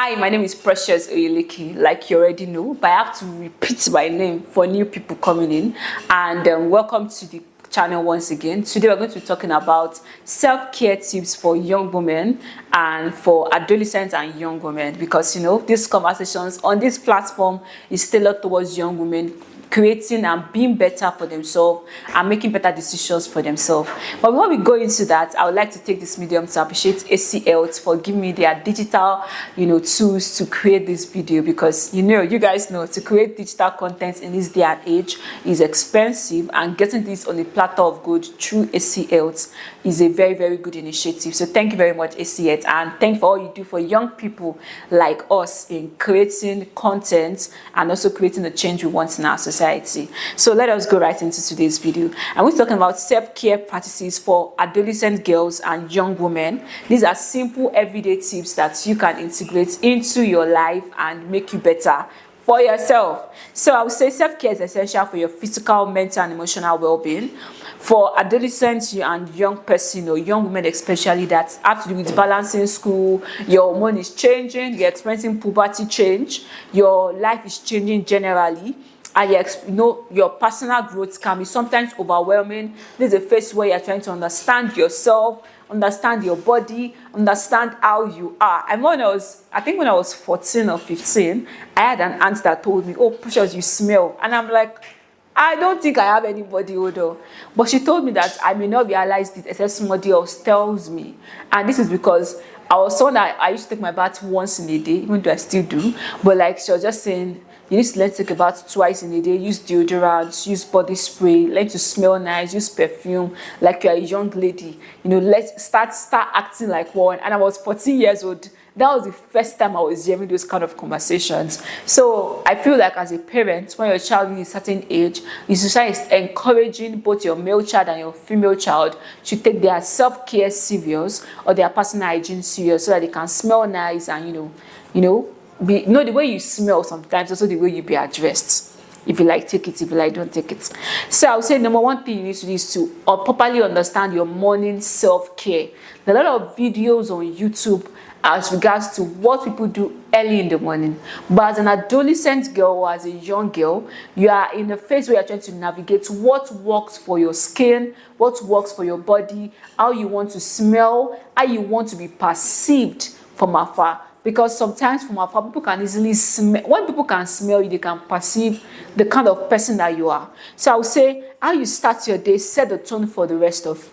Hi, my name is Precious Oyeleki, like you already know, but I have to repeat my name for new people coming in. And welcome to the channel once again. Today we're going to be talking about self-care tips for young women and for adolescents and young women, because these conversations on this platform is tailored towards young women creating and being better for themselves and making better decisions for themselves. But before we go into that, I would like to take this medium to appreciate AC Health for giving me their digital tools to create this video, because you guys know to create digital content in this day and age is expensive, and getting this on a platter of gold through AC Health is a very, very good initiative. So thank you very much, AC Health, and thank you for all you do for young people like us in creating content and also creating the change we want in our society. So let us go right into today's video. And we're talking about self-care practices for adolescent girls and young women. These are simple everyday tips that you can integrate into your life and make you better for yourself. So I would say self-care is essential for your physical, mental, and emotional well-being. For adolescents and young person or young women especially, that have to do with balancing school, your hormone is changing, you're experiencing puberty change, your life is changing generally, and your personal growth can be sometimes overwhelming. This is a phase where you're trying to understand yourself, understand your body, understand how you are. And when I was 14 or 15, I had an aunt that told me, "Oh, Precious, you smell." And I'm like, I don't think I have any body odor. But she told me that I may not realize it except somebody else tells me. And this is because I was someone that I used to take my bath once in a day, even though I still do. But she was just saying, you need to learn to take a bath twice in a day, use deodorant, use body spray, learn to smell nice, use perfume, like you're a young lady. Let's start acting like one. And I was 14 years old. That was the first time I was hearing those kind of conversations. So I feel like as a parent, when your child is a certain age, you should start encouraging both your male child and your female child to take their self-care serious or their personal hygiene serious, so that they can smell nice and the way you smell sometimes, also the way you be addressed. If you like, take it. If you like, don't take it. So I would say number one thing you need to do is to properly understand your morning self-care. There are a lot of videos on YouTube as regards to what people do early in the morning. But as an adolescent girl or as a young girl, you are in a phase where you're trying to navigate what works for your skin, what works for your body, how you want to smell, how you want to be perceived from afar. Because sometimes from afar, people can easily smell. When people can smell you, they can perceive the kind of person that you are. So I would say, how you start your day, set the tone for the rest of it.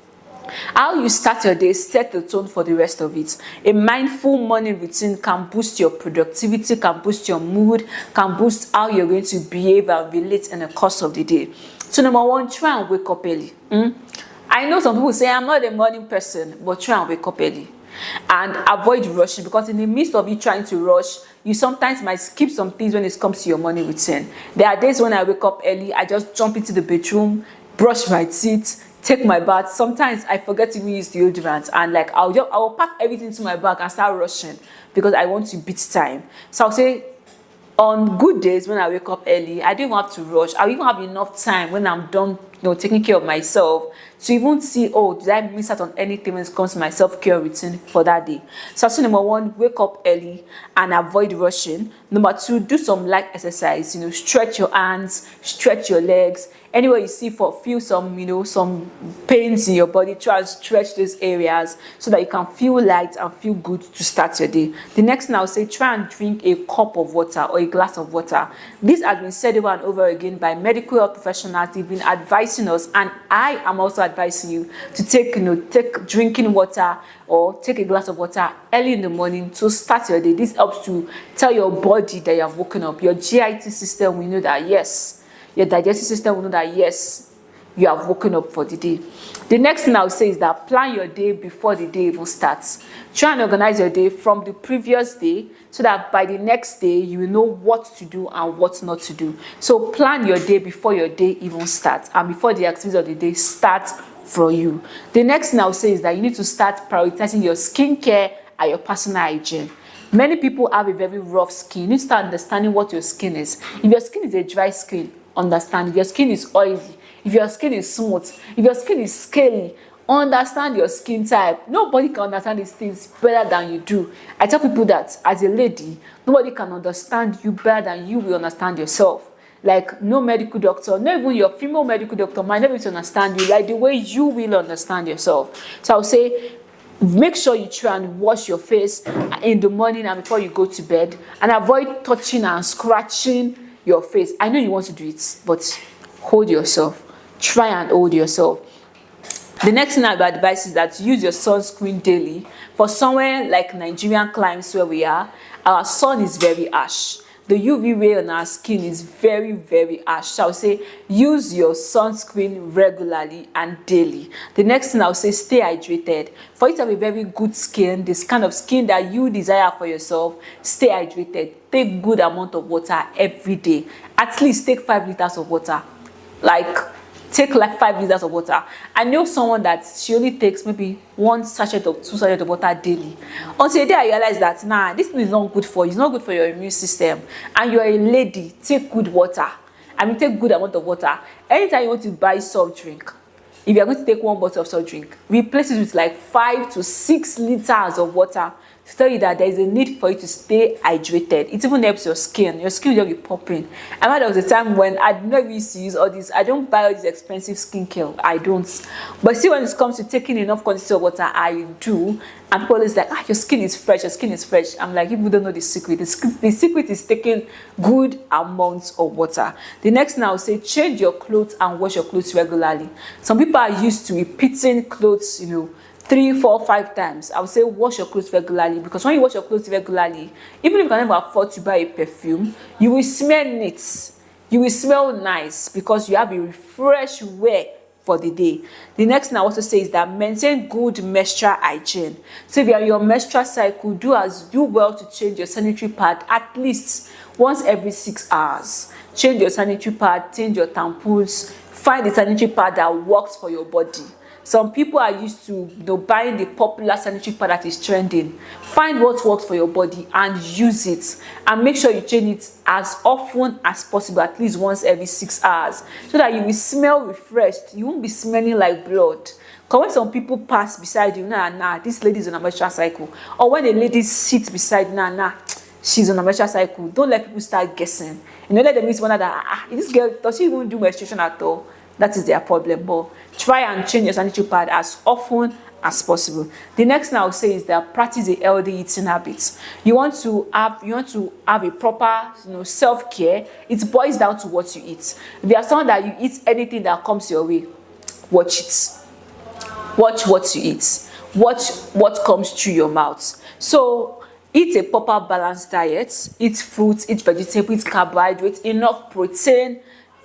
How you start your day, set the tone for the rest of it. A mindful morning routine can boost your productivity, can boost your mood, can boost how you're going to behave and relate in the course of the day. So number one, try and wake up early. I know some people say, I'm not a morning person, but try and wake up early. And avoid rushing, because in the midst of you trying to rush, you sometimes might skip some things when it comes to your morning routine. There are days when I wake up early, I just jump into the bedroom, brush my teeth, take my bath. Sometimes I forget to use deodorant, and I will pack everything into my bag and start rushing because I want to beat time. So I'll say, on good days when I wake up early, I don't even have to rush. I even have enough time when I'm done taking care of myself to even see, did I miss out on anything when it comes to my self-care routine for that day. So number one, wake up early and avoid rushing. Number two, do some light exercise. Stretch your hands, stretch your legs. Anywhere you feel some pains in your body, try and stretch those areas so that you can feel light and feel good to start your day. The next thing I would say, try and drink a cup of water or a glass of water. This has been said over and over again by medical health professionals. They've been advising us, and I am also advising you to take drinking water or take a glass of water early in the morning to start your day. This helps to tell your body that you have woken up. Your GIT system will know that yes. Your digestive system will know that yes, you have woken up for the day. The next thing I would say is that plan your day before the day even starts. Try and organize your day from the previous day so that by the next day you will know what to do and what not to do. So plan your day before your day even starts and before the activities of the day start for you. The next thing I would say is that you need to start prioritizing your skincare and your personal hygiene. Many people have a very rough skin. You need to start understanding what your skin is. If your skin is a dry skin, understand. If your skin is oily, if your skin is smooth, if your skin is scaly, Understand your skin type. Nobody can understand these things better than you do. I tell people that as a lady, nobody can understand you better than you will understand yourself. Like no medical doctor, not even your female medical doctor might not be able to understand you like the way you will understand yourself. So I'll say, make sure you try and wash your face in the morning and before you go to bed, and avoid touching and scratching your face. I know you want to do it, but hold yourself. Try and hold yourself. The next thing I would advise is that use your sunscreen daily. For somewhere like Nigerian climes where we are, our sun is very harsh. The UV ray on our skin is very, very harsh. So I would say use your sunscreen regularly and daily. The next thing I would say, stay hydrated. For you to have a very good skin, this kind of skin that you desire for yourself, stay hydrated. Take good amount of water every day. At least take 5 liters of water. Take like 5 liters of water. I know someone that she only takes maybe 1 sachet or 2 sachets of water daily. Until the day I realized that, nah, this thing is not good for you. It's not good for your immune system. And you're a lady, take good water. I mean, take good amount of water. Anytime you want to buy soft drink, if you're going to take 1 bottle of soft drink, replace it with like 5 to 6 liters of water to tell you that there is a need for you to stay hydrated. It even helps your skin. Your skin will just be popping. I remember there was a time when I never used to use all this. I don't buy all these expensive skincare. I don't. But see, when it comes to taking enough quantity of water, I do. And people always like, your skin is fresh, your skin is fresh. I'm like, people don't know the secret. The secret is taking good amounts of water. The next thing I will say, change your clothes and wash your clothes regularly. Some people are used to repeating clothes, 3, 4, 5 times. I would say wash your clothes regularly, because when you wash your clothes regularly, even if you can never afford to buy a perfume, you will smell neat. You will smell nice because you have a refreshed wear for the day. The next thing I want to say is that maintain good menstrual hygiene. So if you are in your menstrual cycle, do well to change your sanitary pad at least once every 6 hours. Change your sanitary pad, change your tampons, find the sanitary pad that works for your body. Some people are used to buying the popular sanitary pad that is trending. Find what works for your body and use it, and make sure you change it as often as possible, at least once every 6 hours, so that you will smell refreshed. You won't be smelling like blood. Because when some people pass beside you, this lady is on a menstrual cycle, or when a lady sits beside you, she's on a menstrual cycle, don't let people start guessing. Let them miss one that this girl, does she even do menstruation at all? That is their problem. But try and change your sanitary pad as often as possible. The next thing I would say is that practice a healthy eating habits. You want to have a proper self-care. It boils down to what you eat. If you are someone that you eat anything that comes your way, watch it. Watch what you eat. Watch what comes through your mouth. So eat a proper balanced diet. Eat fruits, eat vegetables, eat carbohydrates, enough protein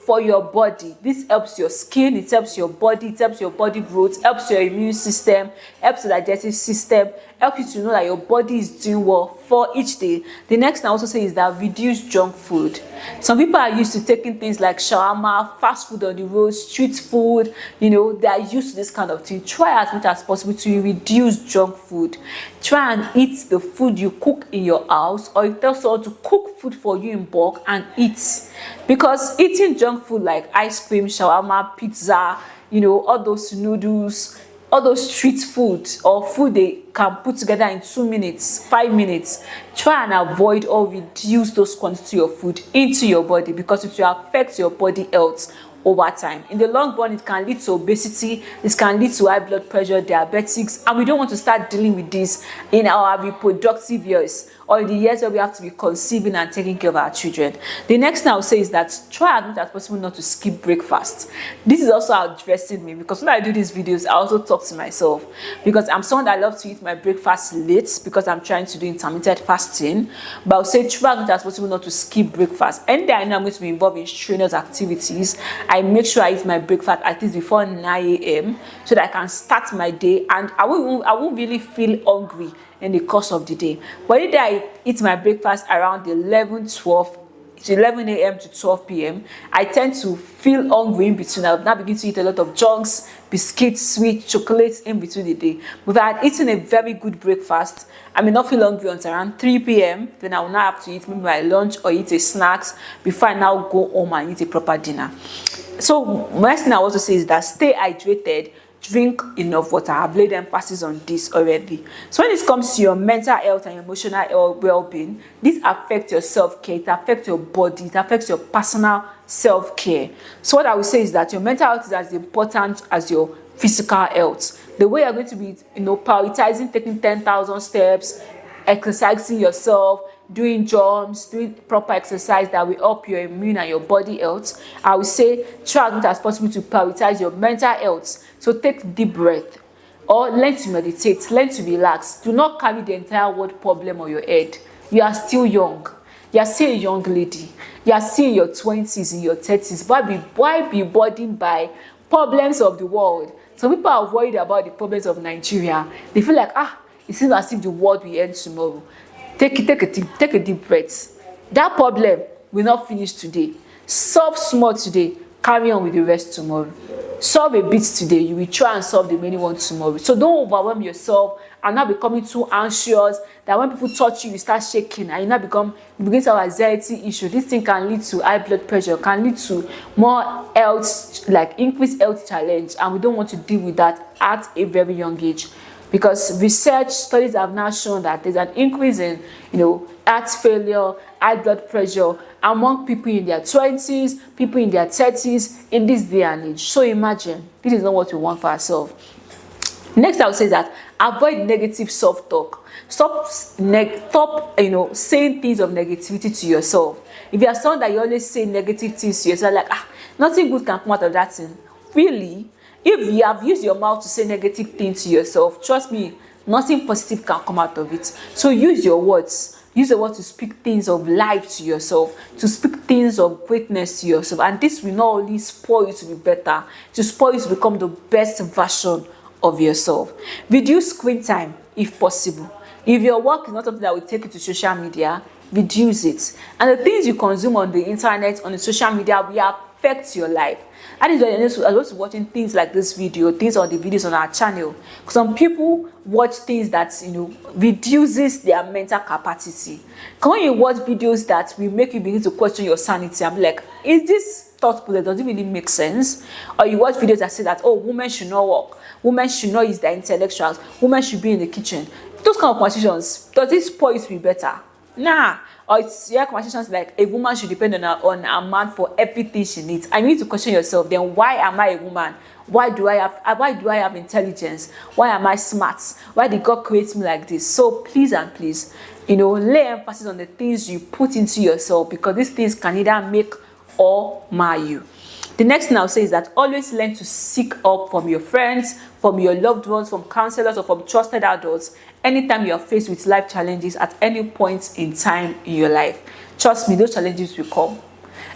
for your body. This helps your skin, it helps your body, it helps your body growth, helps your immune system, helps your digestive system, helps you to know that your body is doing well for each day. The next thing I also say is that reduce junk food. Some people are used to taking things like shawarma, fast food on the road, street food, they are used to this kind of thing. Try as much as possible to reduce junk food. Try and eat the food you cook in your house, or you tell someone to cook food for you in bulk and eat. Because eating junk food like ice cream, shawarma, pizza, all those noodles, all those street food or food they can put together in 2 minutes, 5 minutes, try and avoid or reduce those quantity of food into your body, because it will affect your body health over time. In the long run, it can lead to obesity, it can lead to high blood pressure, diabetics, and we don't want to start dealing with this in our reproductive years, or in the years where we have to be conceiving and taking care of our children. The next thing I would say is that try as much as possible not to skip breakfast. This is also addressing me, because when I do these videos, I also talk to myself, because I'm someone that loves to eat my breakfast late because I'm trying to do intermittent fasting. But I would say try as much as possible not to skip breakfast. And then I know I'm going to be involved in strenuous activities, I make sure I eat my breakfast at least before 9 a.m. so that I can start my day, and I won't really feel hungry in the course of the day. But if I eat my breakfast around 11 a.m. to 12 p.m., I tend to feel hungry in between. I'll now begin to eat a lot of junks, biscuits, sweet, chocolates in between the day. But if I had eaten a very good breakfast, I may not feel hungry until around 3 p.m. Then I will now have to eat maybe my lunch or eat a snacks before I now go home and eat a proper dinner. So next thing I want to say is that stay hydrated, drink enough water. I've laid emphasis on this already. So when it comes to your mental health and emotional well-being, this affects your self-care, it affects your body, it affects your personal self-care. So what I would say is that your mental health is as important as your physical health. The way you're going to be, prioritizing taking 10,000 steps, exercising yourself, doing jumps, doing proper exercise that will help your immune and your body health, I would say try as much as possible to prioritize your mental health. So take deep breath or learn to meditate, learn to relax. Do not carry the entire world problem on your head. You are still young. You are still a young lady. You are still in your 20s, in your 30s. Why be burdened by problems of the world? Some people are worried about the problems of Nigeria. They feel like, it seems as if the world will end tomorrow. Take a deep breath. That problem will not finish today. Solve small today, carry on with the rest tomorrow. Solve a bit today, you will try and solve the many ones tomorrow. So don't overwhelm yourself and not becoming too anxious that when people touch you, you start shaking and you begin to have anxiety issue. This thing can lead to high blood pressure, can lead to more health, like increased health challenge, and we don't want to deal with that at a very young age. Because research studies have now shown that there's an increase in, heart failure, high blood pressure among people in their 20s, people in their 30s in this day and age. So imagine, this is not what we want for ourselves. Next, I would say that avoid negative self-talk. Stop saying things of negativity to yourself. If you are someone that you always say negative things to yourself, like, nothing good can come out of that thing. Really? If you have used your mouth to say negative things to yourself, trust me, nothing positive can come out of it. So use your words. Use the word to speak things of life to yourself, to speak things of greatness to yourself. And this will not only spoil you to be better, to spoil you to become the best version of yourself. Reduce screen time if possible. If your work is not something that will take you to social media, reduce it. And the things you consume on the internet, on the social media, will affect your life. That is why you're also watching things like this video, things on the videos on our channel. Some people watch things that reduces their mental capacity. When you watch videos that will make you begin to question your sanity, I'm like, is this thoughtful? Does it really make sense? Or you watch videos that say that, women should not work, women should not use their intellectuals, women should be in the kitchen. Those kind of conversations, does it spoil you to be better? Nah. Or it's conversations like a woman should depend on a man for everything she needs. I need to question yourself. Then why am I a woman? Why do I have intelligence? Why am I smart? Why did God create me like this? So please and please, lay emphasis on the things you put into yourself, because these things can either make or mar you. The next thing I'll say is that always learn to seek help from your friends, from your loved ones, from counselors, or from trusted adults anytime you are faced with life challenges at any point in time in your life. Trust me, those challenges will come.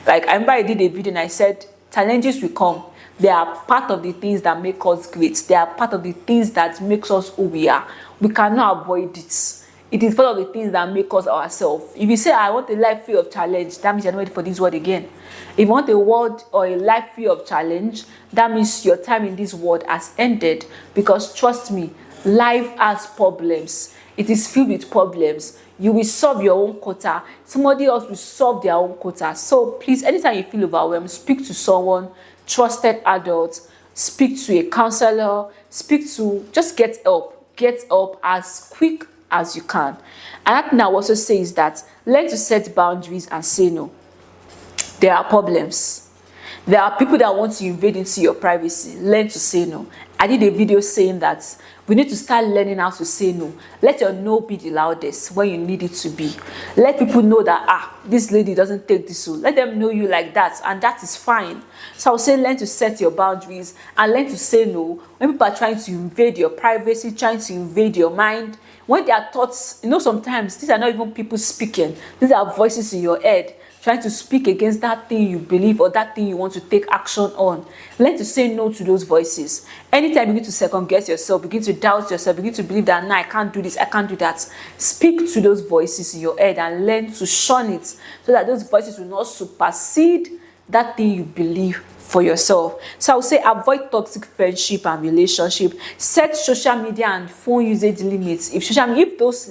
Like, I remember I did a video and I said, challenges will come. They are part of the things that make us great. They are part of the things that makes us who we are. We cannot avoid it. It is part of the things that make us ourselves. If you say, I want a life free of challenge, that means you're not ready for this world again. If you want a world or a life free of challenge, that means your time in this world has ended. Because trust me, life has problems. It is filled with problems. You will solve your own quota. Somebody else will solve their own quota. So please, anytime you feel overwhelmed, speak to someone, trusted adult, speak to a counselor, just get help. Get help as quick as you can. And that thing I also say is that learn to set boundaries and say no. There are problems. There are people that want to invade into your privacy. Learn to say no. I did a video saying that we need to start learning how to say no. Let your no be the loudest when you need it to be. Let people know that, this lady doesn't take this so. Let them know you like that, and that is fine. So I would say learn to set your boundaries and learn to say no when people are trying to invade your privacy, trying to invade your mind. When their thoughts, sometimes these are not even people speaking. These are voices in your head trying to speak against that thing you believe or that thing you want to take action on. Learn to say no to those voices. Anytime you begin to second guess yourself, begin to doubt yourself, begin to believe that, no, I can't do this, I can't do that. Speak to those voices in your head and learn to shun it so that those voices will not supersede that thing you believe for yourself. So I would say avoid toxic friendship and relationship. Set social media and phone usage limits. If those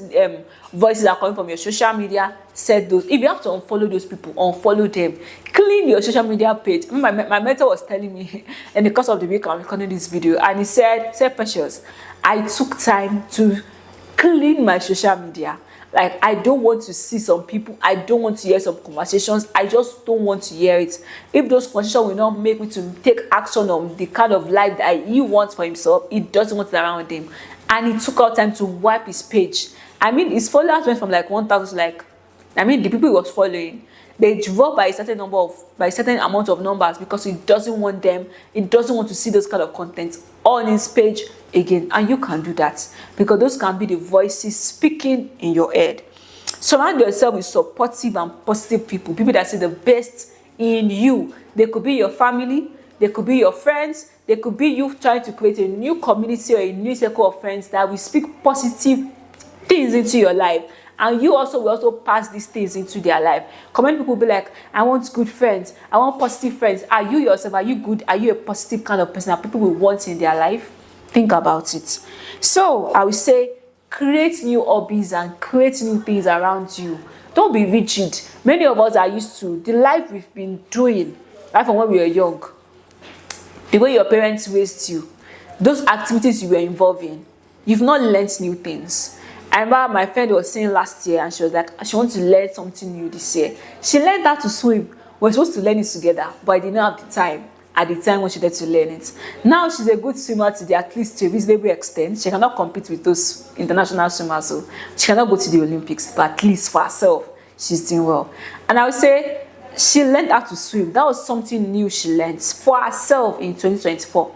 voices are coming from your social media, set those. If you have to unfollow those people, unfollow them. Clean your social media page. My mentor was telling me in the course of the week I'm recording this video, and he said Precious, I took time to clean my social media. Like, I don't want to see some people, I don't want to hear some conversations, I just don't want to hear it. If those conversations will not make me to take action on the kind of life that he wants for himself, he doesn't want it around him. And he took out time to wipe his page. I mean, his followers went from like 1,000 to like, the people he was following, they dropped by a certain amount of numbers, because he doesn't want to see those kind of content on his page again. And you can do that, because those can be the voices speaking in your head. Surround yourself with supportive and positive people that see the best in you. They could be your family, they could be your friends, they could be you trying to create a new community or a new circle of friends that will speak positive things into your life. And you also will also pass these things into their life. Common people be like, I want good friends, I want positive friends. Are you yourself? Are you good? Are you a positive kind of person that people will want in their life? Think about it. So I will say, create new hobbies and create new things around you. Don't be rigid. Many of us are used to the life we've been doing right from when we were young. The way your parents raised you, those activities you were involved in, you've not learned new things. I remember my friend was saying last year, and she was like, she wants to learn something new this year. She learned how to swim. We're supposed to learn it together, but I did not have the time at the time when she had to learn it. Now she's a good swimmer at least to a reasonable extent. She cannot compete with those international swimmers, so she cannot go to the Olympics, but at least for herself, she's doing well. And I would say she learned how to swim. That was something new she learned for herself in 2024.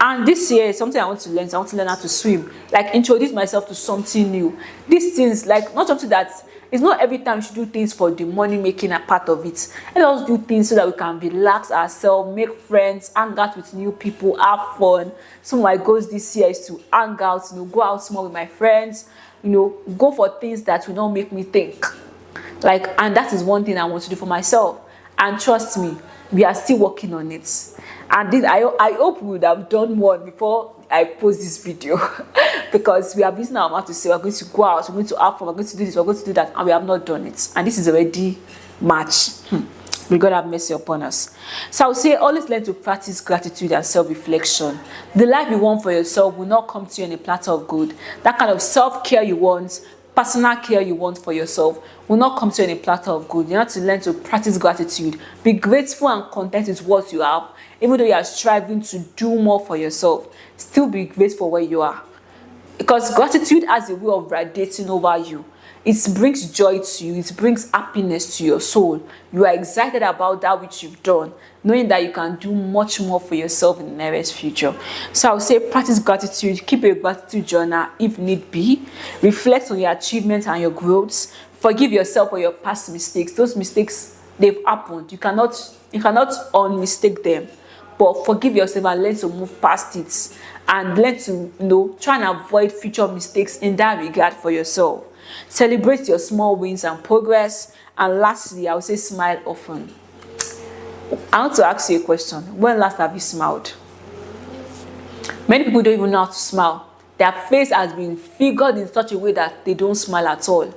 And this year is something I want to learn. So I want to learn how to swim, like introduce myself to something new. These things, like, not something that, it's not every time you should do things for the money making a part of it. Let us do things so that we can relax ourselves, make friends, hang out with new people, have fun. Some of my goals this year is to hang out, go out more with my friends, go for things that will not make me think. And that is one thing I want to do for myself. And trust me, we are still working on it. And I hope we would have done one before I post this video because we are busy now to say we're going to go out, we're going to have fun, we're going to do this, we're going to do that, and we have not done it. And this is already March. May God have mercy upon us. So I would say always learn to practice gratitude and self-reflection. The life you want for yourself will not come to you on a platter of gold. That kind of self-care you want, personal care you want for yourself will not come to you on a platter of gold. You have to learn to practice gratitude. Be grateful and content with what you have. Even though you are striving to do more for yourself, still be grateful where you are. Because gratitude has a way of radiating over you. It brings joy to you. It brings happiness to your soul. You are excited about that which you've done, knowing that you can do much more for yourself in the nearest future. So I would say practice gratitude. Keep a gratitude journal if need be. Reflect on your achievements and your growths. Forgive yourself for your past mistakes. Those mistakes, they've happened. You cannot unmistake them. But forgive yourself and learn to move past it. And learn to try and avoid future mistakes in that regard for yourself. Celebrate your small wins and progress. And lastly, I would say smile often. I want to ask you a question. When last have you smiled? Many people don't even know how to smile. Their face has been figured in such a way that they don't smile at all.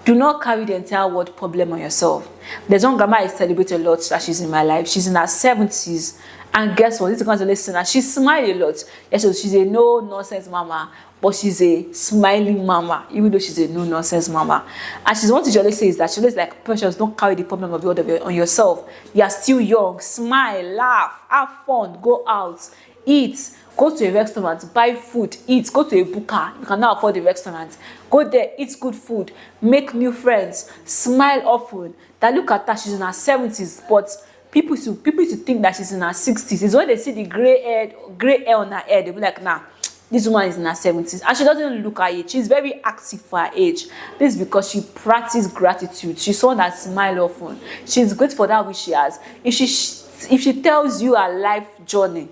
Do not carry the entire world problem on yourself. There's one grandma I celebrate a lot that she's in my life. She's in her 70s. And guess what? This is going to listen. And she smiles a lot. Yes, so she's a no-nonsense mama. But she's a smiling mama, even though she's a no-nonsense mama. And she's one thing she always says that she always like, Precious, don't carry the problem of the world on yourself. You are still young. Smile, laugh, have fun, go out, eat, go to a restaurant, buy food, eat, go to a booker. You cannot afford the restaurant. Go there, eat good food, make new friends, smile often. That look at her, she's in her 70s, but people to think that she's in her 60s. It's when they see the gray hair on her head, they'll be like, nah, this woman is in her 70s. And she doesn't look her age. She's very active for her age. This is because she practiced gratitude. She's someone that smiles often. She's grateful for that which she has. If she tells you her life journey,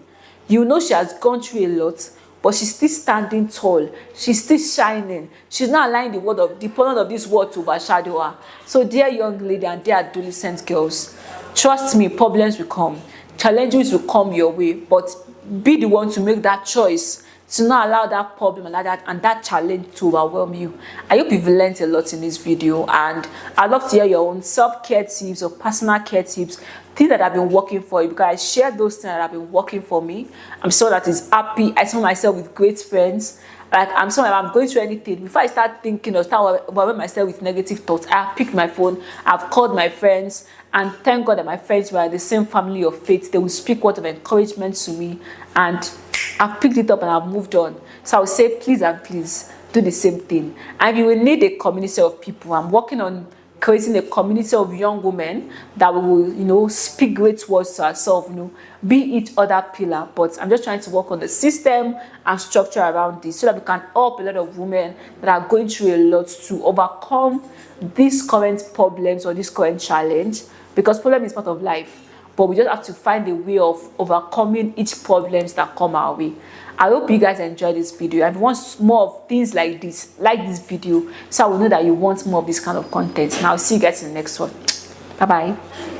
you know she has gone through a lot, but she's still standing tall. She's still shining. She's not allowing the problem of this world to overshadow her. So dear young lady and dear adolescent girls, trust me, problems will come. challenges will come your way, but be the one to make that choice to not allow that problem and that challenge to overwhelm you. I hope you've learned a lot in this video, and I'd love to hear your own self-care tips or personal care tips, things that have been working for you, because I share those things that have been working for me. I'm sure that is happy. I saw myself with great friends. Like, I'm sorry, I'm going through anything, before I start thinking or start overwhelming myself with negative thoughts, I have picked my phone, I've called my friends, and thank God that my friends were in the same family of faith. They will speak words of encouragement to me, and I've picked it up and I've moved on. So I would say, please and please do the same thing. And you will need a community of people. I'm working on creating a community of young women that will, speak great words to ourselves, be each other pillar. But I'm just trying to work on the system and structure around this so that we can help a lot of women that are going through a lot to overcome these current problems or this current challenge, because problem is part of life. But we just have to find a way of overcoming each problems that come our way. I hope you guys enjoyed this video. And if you want more of things like this video, so I will know that you want more of this kind of content. And I'll see you guys in the next one. Bye bye.